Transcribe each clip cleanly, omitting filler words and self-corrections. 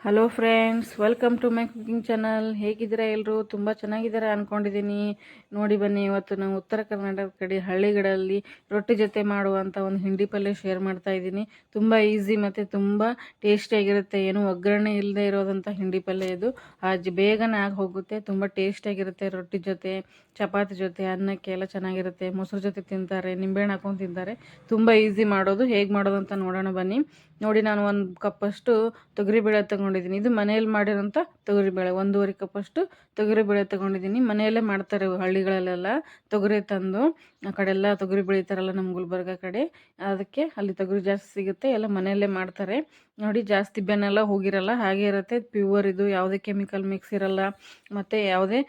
Hello friends, welcome to my cooking channel. ಹೇಗಿದ್ದೀರಾ ಎಲ್ಲರೂ? ತುಂಬ ಚೆನ್ನಾಗಿದ್ದೀರಾ ಅಂದ್ಕೊಂಡಿದ್ದೀನಿ. ನೋಡಿ ಬನ್ನಿ, ಇವತ್ತು ನಾವು ಉತ್ತರ ಕರ್ನಾಟಕದ ಕಡೆ ಹಳ್ಳಿಗಳಲ್ಲಿ ರೊಟ್ಟಿ ಜೊತೆ ಮಾಡುವಂಥ ಒಂದು ಹಿಂಡಿ ಪಲ್ಯ ಶೇರ್ ಮಾಡ್ತಾ ಇದ್ದೀನಿ. ತುಂಬ ಈಸಿ ಮತ್ತು ತುಂಬ ಟೇಸ್ಟಿಯಾಗಿರುತ್ತೆ. ಏನು ಒಗ್ಗರಣೆ ಇಲ್ಲದೆ ಇರೋದಂಥ ಹಿಂಡಿ ಪಲ್ಯ ಇದು. ಬೇಗನೆ ಆಗಿ ಹೋಗುತ್ತೆ. ತುಂಬ ಟೇಸ್ಟಿಯಾಗಿರುತ್ತೆ. ರೊಟ್ಟಿ ಜೊತೆ, ಚಪಾತಿ ಜೊತೆ, ಅನ್ನಕ್ಕೆ ಎಲ್ಲ ಚೆನ್ನಾಗಿರುತ್ತೆ. ಮೊಸರು ಜೊತೆ ತಿಂತಾರೆ, ನಿಂಬೆಹಣ್ಣು ಹಾಕೊಂಡು ತಿಂತಾರೆ. ತುಂಬ ಈಸಿ ಮಾಡೋದು. ಹೇಗೆ ಮಾಡೋದು ಅಂತ ನೋಡೋಣ ಬನ್ನಿ. ನೋಡಿ, ನಾನು 1 ಕಪ್ಪಷ್ಟು ತೊಗರಿಬೇಳೆ ತೊಗೊಂಡಿದ್ದೀನಿ. ಇದು ಮನೆಯಲ್ಲಿ ಮಾಡಿರೋಂಥ ತೊಗರಿಬೇಳೆ. 1.5 ಕಪ್ಪಷ್ಟು ತೊಗರಿಬೇಳೆ ತೊಗೊಂಡಿದ್ದೀನಿ. ಮನೆಯಲ್ಲೇ ಮಾಡ್ತಾರೆ ಹಳ್ಳಿಗಳಲ್ಲೆಲ್ಲ ತೊಗರಿ ತಂದು. ಆ ಕಡೆ ಎಲ್ಲ ತೊಗರಿ ಬೆಳೀತಾರಲ್ಲ, ನಮ್ಮ ಗುಲ್ಬರ್ಗ ಕಡೆ. ಅದಕ್ಕೆ ಅಲ್ಲಿ ತೊಗರಿ ಜಾಸ್ತಿ ಸಿಗುತ್ತೆ, ಎಲ್ಲ ಮನೆಯಲ್ಲೇ ಮಾಡ್ತಾರೆ. ನೋಡಿ, ಜಾಸ್ತಿ ಬೆನ್ನೆಲ್ಲ ಹೋಗಿರಲ್ಲ, ಹಾಗೆ ಇರುತ್ತೆ. ಪ್ಯೂವರ್ ಇದು, ಯಾವುದೇ ಕೆಮಿಕಲ್ ಮಿಕ್ಸ್ ಇರಲ್ಲ ಮತ್ತು ಯಾವುದೇ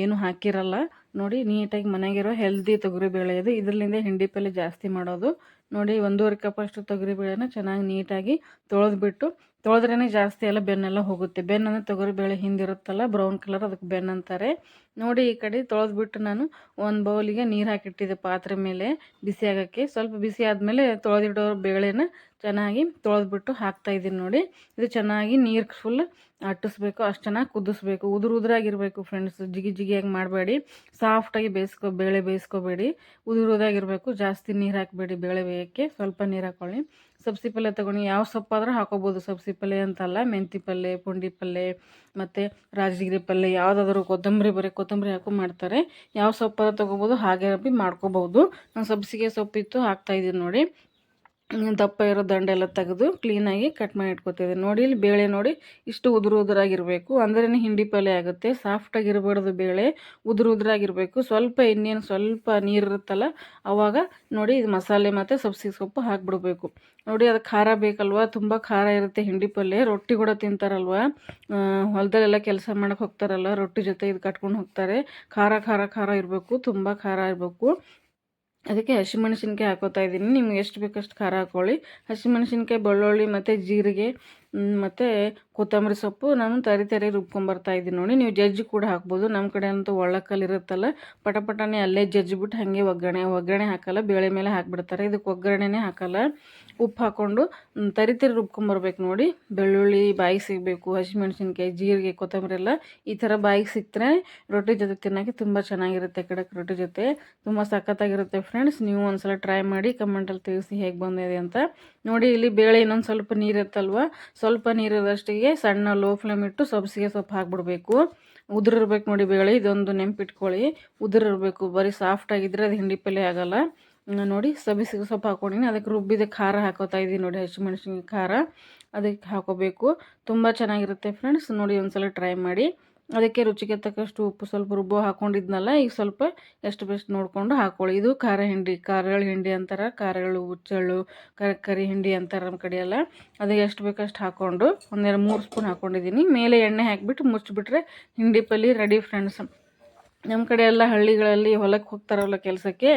ಏನು ಹಾಕಿರಲ್ಲ. ನೋಡಿ, ನೀಟಾಗಿ ಮನೆಗಿರೋ ಹೆಲ್ದಿ ತೊಗರಿಬೇಳೆ ಇದು. ಇದರಿಂದ ಹಿಂಡಿ ಪಲ್ಯ ಜಾಸ್ತಿ ಮಾಡೋದು. ನೋಡಿ, 1.5 ಕಪ್ಪಷ್ಟು ತೊಗರಿಬೇಳೆನ ಚೆನ್ನಾಗಿ ನೀಟಾಗಿ ತೊಳೆದ್ಬಿಟ್ಟು, ತೊಳೆದ್ರೇ ಜಾಸ್ತಿ ಎಲ್ಲ ಬೆನ್ನೆಲ್ಲ ಹೋಗುತ್ತೆ. ಬೆನ್ನಂದರೆ ತೊಗರಿಬೇಳೆ ಹಿಂದಿರುತ್ತಲ್ಲ ಬ್ರೌನ್ ಕಲರ್, ಅದಕ್ಕೆ ಬೆನ್ನು ಅಂತಾರೆ. ನೋಡಿ, ಈ ಕಡೆ ತೊಳೆದ್ಬಿಟ್ಟು ನಾನು ಒಂದು ಬೌಲಿಗೆ ನೀರು ಹಾಕಿಟ್ಟಿದ್ದೆ ಪಾತ್ರೆ ಮೇಲೆ ಬಿಸಿ ಆಗೋಕ್ಕೆ. ಸ್ವಲ್ಪ ಬಿಸಿ ಆದಮೇಲೆ ತೊಳೆದಿಡೋ ಬೇಳೆನ ಚೆನ್ನಾಗಿ ತೊಳೆದ್ಬಿಟ್ಟು ಹಾಕ್ತಾಯಿದ್ದೀನಿ. ನೋಡಿ, ಇದು ಚೆನ್ನಾಗಿ ನೀರು ಫುಲ್ ಅಟ್ಟಿಸ್ಬೇಕು, ಅಷ್ಟು ಚೆನ್ನಾಗಿ ಕುದಿಸ್ಬೇಕು. ಉದುರಾಗಿರಬೇಕು ಫ್ರೆಂಡ್ಸ್. ಜಿಗಿಯಾಗಿ ಮಾಡಬೇಡಿ. ಸಾಫ್ಟಾಗಿ ಬೇಳೆ ಬೇಯಿಸ್ಕೋಬೇಡಿ. ಉದುರಾಗಿರಬೇಕು. ಜಾಸ್ತಿ ನೀರು ಹಾಕಬೇಡಿ ಬೇಳೆ ಬೇಯೋಕ್ಕೆ. ಸ್ವಲ್ಪ ನೀರು ಹಾಕ್ಕೊಳ್ಳಿ. ಸಬ್ಸಿ ಪಲ್ಯ ತೊಗೊಂಡು ಯಾವ ಸೊಪ್ಪಾದರೂ ಹಾಕೋಬೋದು. ಸಬ್ಸಿ ಪಲ್ಯ ಅಂತಲ್ಲ, ಮೆಂತಿ ಪಲ್ಯ, ಪುಂಡಿ ಪಲ್ಯ ಮತ್ತು ರಾಜಗಿರಿ ಪಲ್ಯ, ಯಾವುದಾದ್ರೂ ಕೊತ್ತಂಬರಿ ಹಾಕಿ ಮಾಡ್ತಾರೆ. ಯಾವ ಸೊಪ್ಪಾದ್ರೂ ತೊಗೋಬೋದು, ಹಾಗೆ ಮಾಡ್ಕೋಬೋದು. ನಾನು ಸಬ್ಸಿಗೆ ಸೊಪ್ಪಿತ್ತು ಹಾಕ್ತಾಯಿದ್ದೀನಿ. ನೋಡಿ, ದಪ್ಪ ಇರೋ ದಂಡೆಲ್ಲ ತೆಗೆದು ಕ್ಲೀನಾಗಿ ಕಟ್ ಮಾಡಿ ಇಟ್ಕೊತಿದ್ದೆ. ನೋಡಿ, ಇಲ್ಲಿ ಬೇಳೆ ನೋಡಿ ಇಷ್ಟು ಉದುರಾಗಿರಬೇಕು, ಅಂದ್ರೇ ಹಿಂಡಿ ಪಲ್ಯ ಆಗುತ್ತೆ. ಸಾಫ್ಟಾಗಿರಬಾರ್ದು ಬೇಳೆ, ಉದುರಾಗಿರಬೇಕು. ಸ್ವಲ್ಪ ನೀರು ಇರುತ್ತಲ್ಲ, ಆವಾಗ ನೋಡಿ ಇದು ಮಸಾಲೆ ಮತ್ತು ಸಬ್ಸಿಗೆ ಸೊಪ್ಪು ಹಾಕಿಬಿಡ್ಬೇಕು. ನೋಡಿ, ಅದು ಖಾರ ಬೇಕಲ್ವ, ತುಂಬ ಖಾರ ಇರುತ್ತೆ ಹಿಂಡಿ ಪಲ್ಯ. ರೊಟ್ಟಿ ಕೂಡ ತಿಂತಾರಲ್ವ, ಹೊಲದಲ್ಲೆಲ್ಲ ಕೆಲಸ ಮಾಡೋಕೆ ಹೋಗ್ತಾರಲ್ಲ, ರೊಟ್ಟಿ ಜೊತೆ ಇದು ಕಟ್ಕೊಂಡು ಹೋಗ್ತಾರೆ. ಖಾರ ಖಾರ ಖಾರ ಇರಬೇಕು, ತುಂಬ ಖಾರ ಇರಬೇಕು. ಅದಕ್ಕೆ ಹಸಿಮೆಣಸಿನ್ಕಾಯಿ ಹಾಕೋತಾ ಇದ್ದೀನಿ. ನಿಮ್ಗೆ ಎಷ್ಟು ಬೇಕಷ್ಟು ಖಾರ ಹಾಕ್ಕೊಳ್ಳಿ. ಹಸಿಮೆಣಸಿನ್ಕಾಯಿ, ಬೆಳ್ಳುಳ್ಳಿ ಮತ್ತು ಜೀರಿಗೆ ಮತ್ತು ಕೊತ್ತಂಬರಿ ಸೊಪ್ಪು ನಾನು ತರಿ ರುಬ್ಕೊಂಬರ್ತಾ ಇದ್ದೀನಿ. ನೋಡಿ, ನೀವು ಜಜ್ಜಿ ಕೂಡ ಹಾಕ್ಬೋದು. ನಮ್ಮ ಕಡೆ ಅಂತೂ ಒಳ್ಳಕಲ್ಲಿ ಇರುತ್ತಲ್ಲ, ಪಟಪಟನೆ ಅಲ್ಲೇ ಜಜ್ಜಿಬಿಟ್ಟು ಹಾಗೆ ಒಗ್ಗರಣೆ ಹಾಕಲ್ಲ, ಬೇಳೆ ಮೇಲೆ ಹಾಕಿಬಿಡ್ತಾರೆ. ಇದಕ್ಕೆ ಒಗ್ಗರಣೆನೇ ಹಾಕಲ್ಲ. ಉಪ್ಪು ಹಾಕ್ಕೊಂಡು ತರಿ ರುಬ್ಕೊಂಬರ್ಬೇಕು. ನೋಡಿ, ಬೆಳ್ಳುಳ್ಳಿ ಬಾಯಿಗೆ ಸಿಗಬೇಕು, ಹಸಿಮೆಣಸಿನ್ಕಾಯಿ, ಜೀರಿಗೆ, ಕೊತ್ತಂಬರಿ ಎಲ್ಲ ಈ ಥರ ಬಾಯಿಗೆ ಸಿಕ್ಕರೆ ರೊಟ್ಟಿ ಜೊತೆ ತಿನ್ನೋಕ್ಕೆ ತುಂಬ ಚೆನ್ನಾಗಿರುತ್ತೆ. ಕಡಕ್ ರೊಟ್ಟಿ ಜೊತೆ ತುಂಬ ಸಖತ್ತಾಗಿರುತ್ತೆ ಫ್ರೆಂಡ್ಸ್. ನೀವು ಒಂದ್ಸಲ ಟ್ರೈ ಮಾಡಿ, ಕಮೆಂಟಲ್ಲಿ ತಿಳಿಸಿ ಹೇಗೆ ಬಂದಿದೆ ಅಂತ. ನೋಡಿ, ಇಲ್ಲಿ ಬೇಳೆ ಇನ್ನೊಂದು ಸ್ವಲ್ಪ ನೀರಿರುತ್ತಲ್ವ, ಸ್ವಲ್ಪ ನೀರಿರೋದಷ್ಟಿಗೆ ಸಣ್ಣ ಲೋ ಫ್ಲೇಮ್ ಇಟ್ಟು ಸಬ್ಸಿಗೆ ಸೊಪ್ಪು ಹಾಕ್ಬಿಡ್ಬೇಕು. ಉದುರಿರ್ಬೇಕು ನೋಡಿ ಬೇಳೆ, ಇದೊಂದು ನೆನಪಿಟ್ಕೊಳ್ಳಿ. ಉದುರಿರ್ಬೇಕು, ಬರೀ ಸಾಫ್ಟಾಗಿದ್ದರೆ ಅದು ಹಿಂಡಿ ಪಲ್ಯ ಆಗೋಲ್ಲ. ನೋಡಿ, ಸಬ್ಸಿಗೆ ಸೊಪ್ಪು ಹಾಕ್ಕೊಂಡಿನಿ. ಅದಕ್ಕೆ ರುಬ್ಬಿದ ಖಾರ ಹಾಕೋತಾ ಇದ್ದೀನಿ. ನೋಡಿ, ಹಸಿಮೆಣಸಿನ್ಕಾಯಿ ಖಾರ ಅದಕ್ಕೆ ಹಾಕೋಬೇಕು. ತುಂಬ ಚೆನ್ನಾಗಿರುತ್ತೆ ಫ್ರೆಂಡ್ಸ್. ನೋಡಿ, ಒಂದ್ಸಲ ಟ್ರೈ ಮಾಡಿ. ಅದಕ್ಕೆ ರುಚಿಗೆ ತಕ್ಕಷ್ಟು ಉಪ್ಪು ಸ್ವಲ್ಪ ರುಬ್ಬೋ ಹಾಕ್ಕೊಂಡಿದ್ನಲ್ಲ, ಈಗ ಸ್ವಲ್ಪ ಎಷ್ಟು ಬೇಸ್ಟ್ ನೋಡಿಕೊಂಡು ಹಾಕ್ಕೊಳ್ಳಿ. ಇದು ಖಾರಗಳು ಹಿಂಡಿ ಅಂತಾರೆ. ಖಾರಗಳು, ಹುಚ್ಚೆಳ್ಳು, ಕರಿ ಹಿಂಡಿ ಅಂತಾರೆ ನಮ್ಮ ಕಡೆ ಎಲ್ಲ. ಅದಕ್ಕೆ ಎಷ್ಟು ಬೇಕಷ್ಟು ಹಾಕ್ಕೊಂಡು 1-3 ಸ್ಪೂನ್ ಹಾಕ್ಕೊಂಡಿದ್ದೀನಿ. ಮೇಲೆ ಎಣ್ಣೆ ಹಾಕಿಬಿಟ್ಟು ಮುಚ್ಚಿಬಿಟ್ರೆ ಹಿಂಡಿ ಪಲ್ಯ ರೆಡಿ ಫ್ರೆಂಡ್ಸ್. ನಮ್ಮ ಕಡೆ ಎಲ್ಲ ಹಳ್ಳಿಗಳಲ್ಲಿ ಹೊಲಕ್ಕೆ ಹೋಗ್ತಾರಲ್ಲ ಕೆಲಸಕ್ಕೆ,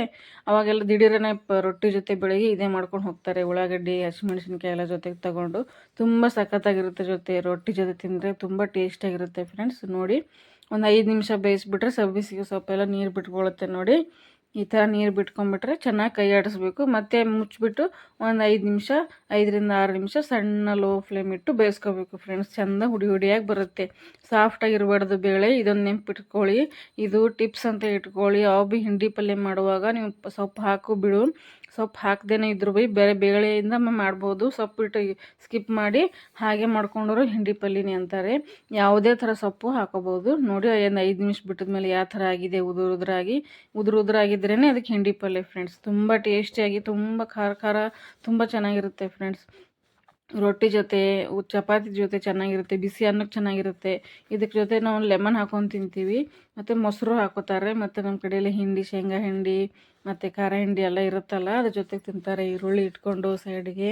ಅವಾಗೆಲ್ಲ ದಿಢೀರನೇ ರೊಟ್ಟಿ ಜೊತೆ ಬೆಳಗ್ಗೆ ಇದೇ ಮಾಡ್ಕೊಂಡು ಹೋಗ್ತಾರೆ. ಉಳ್ಳಾಗಡ್ಡಿ, ಹಸಿಮೆಣಸಿನ್ಕಾಯಿ ಎಲ್ಲ ಜೊತೆಗೆ ತಗೊಂಡು ತುಂಬ ಸಖತ್ತಾಗಿರುತ್ತೆ. ರೊಟ್ಟಿ ಜೊತೆ ತಿಂದರೆ ತುಂಬ ಟೇಸ್ಟಿಯಾಗಿರುತ್ತೆ ಫ್ರೆಂಡ್ಸ್. ನೋಡಿ, ಒಂದು 5 ನಿಮಿಷ ಬೇಯಿಸ್ಬಿಟ್ರೆ ಸಬ್ಸಿಗೆ ಸೊಪ್ಪೆಲ್ಲ ನೀರು ಬಿಟ್ಕೊಳ್ಳುತ್ತೆ. ನೋಡಿ, ಈ ಥರ ನೀರು ಬಿಟ್ಕೊಂಡ್ಬಿಟ್ರೆ ಚೆನ್ನಾಗಿ ಕೈ ಆಡಿಸ್ಬೇಕು. ಮತ್ತೆ ಮುಚ್ಚಿಬಿಟ್ಟು ಒಂದು 5-6 ನಿಮಿಷ ಸಣ್ಣ ಲೋ ಫ್ಲೇಮ್ ಇಟ್ಟು ಬೇಯಿಸ್ಕೋಬೇಕು ಫ್ರೆಂಡ್ಸ್. ಚೆಂದ ಹುಡಿಯಾಗಿ ಬರುತ್ತೆ. ಸಾಫ್ಟಾಗಿರಬಾರ್ದು ಬೇಳೆ, ಇದೊಂದು ನೆನಪಿಟ್ಕೊಳ್ಳಿ. ಇದು ಟಿಪ್ಸ್ ಅಂತ ಇಟ್ಕೊಳ್ಳಿ. ಯಾವ ಹಿಂಡಿ ಪಲ್ಯ ಮಾಡುವಾಗ ನೀವು ಸೊಪ್ಪು ಹಾಕು ಬಿಡು, ಸೊಪ್ಪು ಹಾಕ್ದೇನೆ ಇದ್ರು ಬೇರೆ ಬೇಳೆಯಿಂದ ಮಾಡ್ಬೋದು. ಸೊಪ್ಪಿಟ್ಟು ಸ್ಕಿಪ್ ಮಾಡಿ ಹಾಗೆ ಮಾಡ್ಕೊಂಡ್ರು ಹಿಂಡಿ ಪಲ್ಯನೇ ಅಂತಾರೆ. ಯಾವುದೇ ಥರ ಸೊಪ್ಪು ಹಾಕೋಬೋದು. ನೋಡಿ, ಒಂದು 5 ನಿಮಿಷ ಬಿಟ್ಟಿದ್ಮೇಲೆ ಯಾವ ಥರ ಆಗಿದೆ, ಉದುರಾಗಿದ್ರೇ ಅದಕ್ಕೆ ಹಿಂಡಿ ಪಲ್ಯ ಫ್ರೆಂಡ್ಸ್. ತುಂಬ ಟೇಸ್ಟಿಯಾಗಿ, ತುಂಬ ಖಾರ ತುಂಬ ಚೆನ್ನಾಗಿರುತ್ತೆ ಫ್ರೆಂಡ್ಸ್. ರೊಟ್ಟಿ ಜೊತೆ, ಚಪಾತಿ ಜೊತೆ ಚೆನ್ನಾಗಿರುತ್ತೆ, ಬಿಸಿ ಅನ್ನಕ್ಕೆ ಚೆನ್ನಾಗಿರುತ್ತೆ. ಇದಕ್ಕೆ ಜೊತೆ ನಾವು ಲೆಮನ್ ಹಾಕೊಂಡು ತಿಂತೀವಿ, ಮತ್ತು ಮೊಸರು ಹಾಕೋತಾರೆ. ಮತ್ತು ನಮ್ಮ ಕಡೆಯಲ್ಲಿ ಹಿಂಡಿ, ಶೇಂಗಾ ಹಿಂಡಿ ಮತ್ತು ಖಾರ ಹಿಂಡಿ ಎಲ್ಲ ಇರುತ್ತಲ್ಲ, ಅದ್ರ ಜೊತೆಗೆ ತಿಂತಾರೆ. ಈರುಳ್ಳಿ ಇಟ್ಕೊಂಡು ಸೈಡ್ಗೆ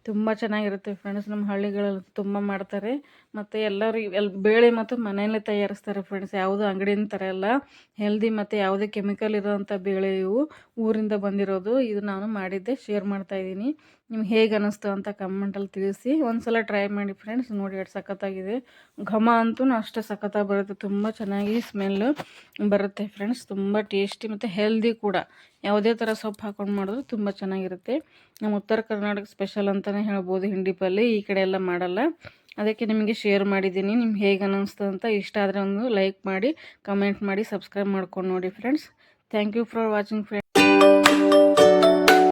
ತುಂಬ ಚೆನ್ನಾಗಿರುತ್ತೆ ಫ್ರೆಂಡ್ಸ್. ನಮ್ಮ ಹಳ್ಳಿಗಳಲ್ಲಿ ತುಂಬ ಮಾಡ್ತಾರೆ. ಮತ್ತು ಎಲ್ಲರೂ ಬೇಳೆ ಮತ್ತು ಮನೆಯಲ್ಲೇ ತಯಾರಿಸ್ತಾರೆ ಫ್ರೆಂಡ್ಸ್. ಯಾವುದು ಅಂಗಡಿಯಿಂದ ತರಲ್ಲ. ಹೆಲ್ದಿ ಮತ್ತು ಯಾವುದೇ ಕೆಮಿಕಲ್ ಇರೋವಂಥ ಬೇಳೆ ಇವು, ಊರಿಂದ ಬಂದಿರೋದು. ಇದು ನಾನು ಮಾಡಿದ್ದೆ, ಶೇರ್ ಮಾಡ್ತಾಯಿದ್ದೀನಿ. ನಿಮ್ಗೆ ಹೇಗೆ ಅನ್ನಿಸ್ತು ಅಂತ ಕಮೆಂಟಲ್ಲಿ ತಿಳಿಸಿ. ಒಂದ್ಸಲ ಟ್ರೈ ಮಾಡಿ ಫ್ರೆಂಡ್ಸ್. ನೋಡಿ, ಎಷ್ಟು ಸಖತ್ತಾಗಿದೆ. ಘಮ ಅಂತೂ ಅಷ್ಟೇ ಸಖತ್ತಾಗಿ ಬರುತ್ತೆ. ತುಂಬ ಚೆನ್ನಾಗಿ ಸ್ಮೆಲ್ಲು ಬರುತ್ತೆ ಫ್ರೆಂಡ್ಸ್. ತುಂಬ ಟೇಸ್ಟಿ ಮತ್ತು ಹೆಲ್ದಿ ಕೂಡ. ಯಾವುದೇ ಥರ ಸೊಪ್ಪು ಹಾಕೊಂಡು ಮಾಡಿದ್ರು ತುಂಬ ಚೆನ್ನಾಗಿರುತ್ತೆ. ನಮ್ಮ ಉತ್ತರ ಕರ್ನಾಟಕ ಸ್ಪೆಷಲ್ ಅಂತಲೇ ಹೇಳ್ಬೋದು ಹಿಂಡಿ ಪಲ್ಯ. ಈ ಕಡೆ ಎಲ್ಲ ಮಾಡಲ್ಲ. ಅದಕ್ಕೆ ನಿಮಗೆ ಶೇರ್ ಮಾಡಿದ್ದೀನಿ. ನಿಮ್ಗೆ ಹೇಗೆ ಅನ್ನಿಸ್ತು ಅಂತ. ಇಷ್ಟ ಆದರೆ ಒಂದು ಲೈಕ್ ಮಾಡಿ, ಕಮೆಂಟ್ ಮಾಡಿ, ಸಬ್ಸ್ಕ್ರೈಬ್ ಮಾಡ್ಕೊಂಡು ನೋಡಿ friends. Thank you for watching friends.